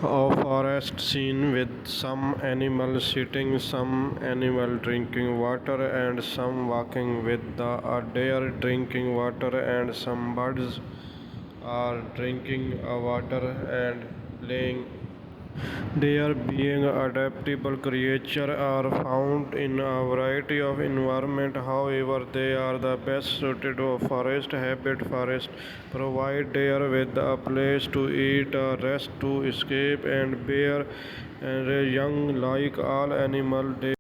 A forest scene with some animals sitting, some animal drinking water, and some walking with a deer drinking water, and some birds are drinking water and playing. They being adaptable creatures are found in a variety of environments. However, they are the best suited to forest habitat. Forests provide deer with a place to eat, a rest to escape, and bear and young like all animals.